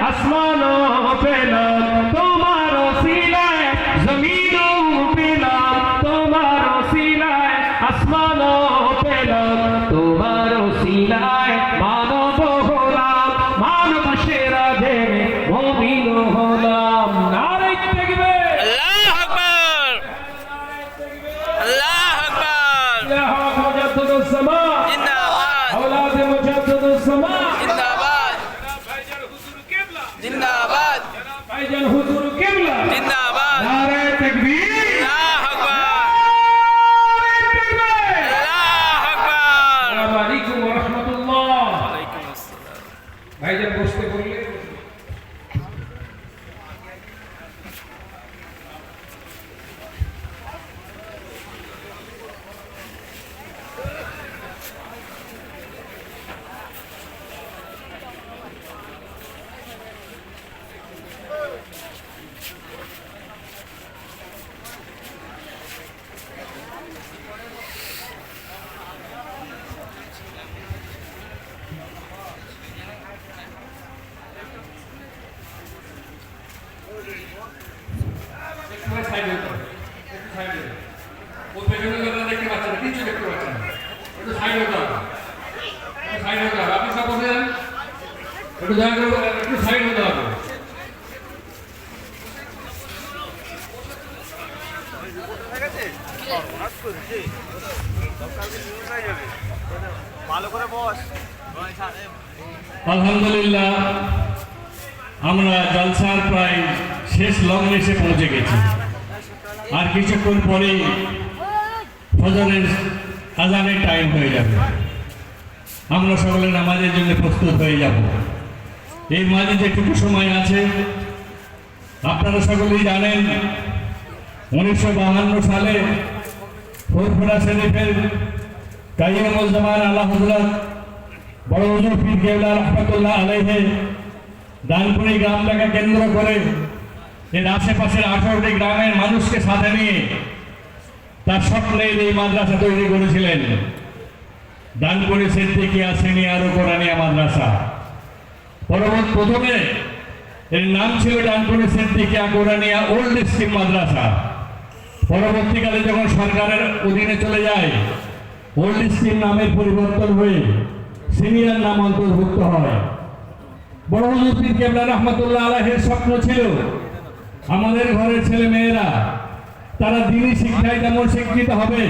আসমানও পেলাম তোমার ওসিলায়, জমিনও পেলাম তোমার ওসিলায়, আসমানও পেলাম তোমার ওসিলায়, মানব হলাম মানব সেরা দেবে মুমিন হলাম। নারে তাকবীর, আল্লাহু আকবার, আল্লাহু আকবার। ইয়া হক মুজাদ্দিদুস সামা জিন্দাবাদ, আওলাদ মুজাদ্দিদুস সামা জিন্দাবাদ, জিন্দাবাদ, ভাইজান হুজুর কিবলা জিন্দাবাদ। নারে তাকবীর, আল্লাহু আকবার, আল্লাহু আকবার। আসসালামু আলাইকুম ওয়া রাহমাতুল্লাহ। ওয়ালাইকুম আসসালাম। ভাইজান বসতে বললে দেখতে পাচ্ছেন, কিছু দেখতে পাচ্ছেন না, একটু সাইড হতে হবে, সাইড হতে হবে। আপনি সব বসে যান, একটু দয়া করে একটু সাইড হতে হবে। আলহামদুলিল্লাহ, আমরা জলসার প্রায় শেষ লগ্নে এসে পৌঁছে গেছি। আর কিছুক্ষণ পরেই ফজরের আজানের টাইম হয়ে যাবে। আমরা সকলে নামাজের জন্য প্রস্তুত হয়ে যাব। এই মাঝে যেটুকু সময় আছে, আপনারা সকলেই জানেন 1952 সালে ফুরফুরা শরীফের কাইয়ুমুল জামান আলা হযরত বড় হুজুর পীর কেবলা রহমাতুল্লাহ আলাইহি দানপুরি গ্রামটাকে কেন্দ্র করে এর আশেপাশের 18টি গ্রামের মানুষকে সাথে নিয়ে তার স্বপ্নের এই মাদ্রাসা তৈরি করেছিলেন। দানপুরি সিদ্দিকিয়া সিনিয়র ও কোরআনিয়া মাদ্রাসা। প্রথমে এর নাম ছিল দানপুরি সিদ্দিকিয়া কোরআনিয়া ওল্ড স্কিম মাদ্রাসা। পরবর্তীকালে যখন সরকারের অধীনে চলে যায়, ওল্ড স্কিম নামের পরিবর্তন হয়ে সিনিয়র নাম অন্তর্ভুক্ত হয়। বড় হুজুর পীর কেবলা রহমাতুল্লাহ আলাইহির স্বপ্ন ছিল আমাদের ঘরের ছেলে মেয়েরা তারা দ্বীনি শিক্ষায় যেমন শিক্ষিত হবে,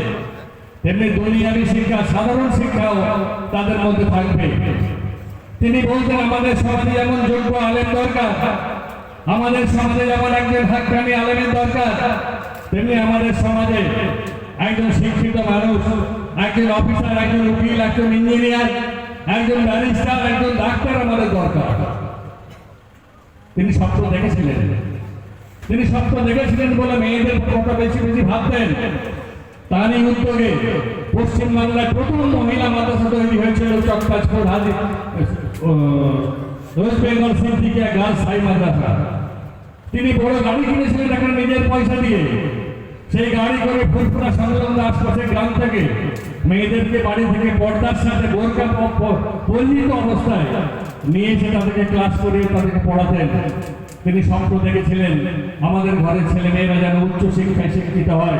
তেমনি দুনিয়াবী শিক্ষা, সাধারণ শিক্ষাও তাদের মধ্যে থাকবে। তিনি বলতেন, আমাদের সমাজে যেমন যোগ্য আলেম দরকার, আমাদের সমাজে যেমন একজন হাক্কানি আলেমের দরকার, তেমনি আমাদের সমাজে একজন শিক্ষিত মানুষ, একজন অফিসার, একজন উকিল, একজন ইঞ্জিনিয়ার, একজন ব্যারিস্টার, একজন ডাক্তার আমাদের দরকার। তিনি স্বপ্ন দেখেছিলেন। তিনি স্বপ্ন দেখেছিলেন বলে মেয়েদের কথা বেশি বেশি ভাবতেন। তারই উদ্যোগে পশ্চিমবাংলায় প্রথম মহিলা মাদ্রাসা তৈরি হয়েছিল Chakpachpur Haji West Bengal Siddiqiya girls high Madrasa. তিনি বড় গাড়ি কিনেছিলেন এখন নিজের পয়সা দিয়ে। সেই গাড়ি করে ফুরফুরা সংলগ্ন আশপাশের গ্রাম থেকে মেয়েদেরকে বাড়ি থেকে পর্দার সাথে বোরকা পরিহিত অবস্থায় নিয়ে এসে তাদেরকে ক্লাস করিয়ে তাদেরকে পড়াতেন। তিনি স্বপ্ন দেখেছিলেন আমাদের ঘরের ছেলে মেয়েরা যেন উচ্চ শিক্ষায় শিক্ষিত হয়।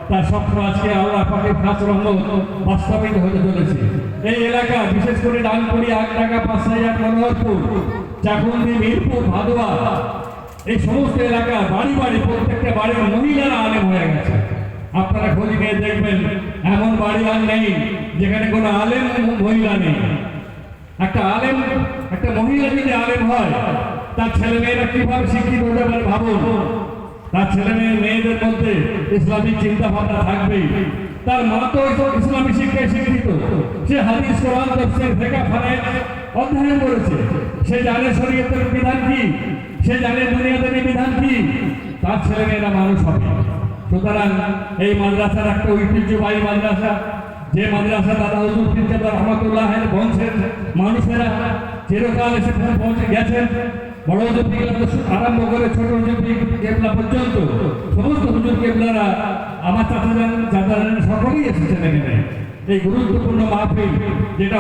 তার স্বপ্ন আজকে আল্লাহ পাকের খাস রহমত বাস্তবায়িত হতে চলেছে। এই এলাকা বিশেষ করে ডানপুরি, আগডাঙ্গা, পাঁচসাইয়াট, মনোহরপুর, চাকুন্দি, মিরপুর, ভাদোয়া, এই সমস্ত এলাকা বাড়ি বাড়ি প্রত্যেকটা বাড়ির মহিলারা আলেম হয়ে গেছে। আপনারা খোঁজ নিয়ে দেখবেন, এমন বাড়ি আর নেই যেখানে কোনো আলেম মহিলা নেই। একটা মহিলা যদি আলেম হয়, তার ছেলে মেয়েরা কিভাবে শিক্ষিত হতে পারে ভাবুন। তার ছেলে মেয়েদের মধ্যে ইসলামিক চিন্তা ভাবনা থাকবেই। তার মা তো ইসলামী শিক্ষায় শিক্ষিত, সে হাদিস, কোরআন, তাফসীর, ফিকহ, ফিকহ অধ্যয়ন করেছে। সে জানে শরীয়তের বিধান কি, সে জানে দুনিয়াদারি বিধান কি। তার ছেলে মেয়েরা মানুষ হবে। সুতরাং এই মাদ্রাসার একটা ঐতিহ্যবাহী মাদ্রাসা, যে মাদ্রাসা দাদা হুজুর পীর কেবলা রহমাতুল্লাহ বংশের মানুষেরা চিরকাল এসে পৌঁছে গেছেন। বড় হুজুর আরম্ভ করে ছোট হুজুর কেবলা পর্যন্ত সমস্ত হুজুর কেবলারা, আমার চাচা জানেন সকলেই এসেছেন এখানে। এই গুরুত্বপূর্ণ মাহফিল যেটা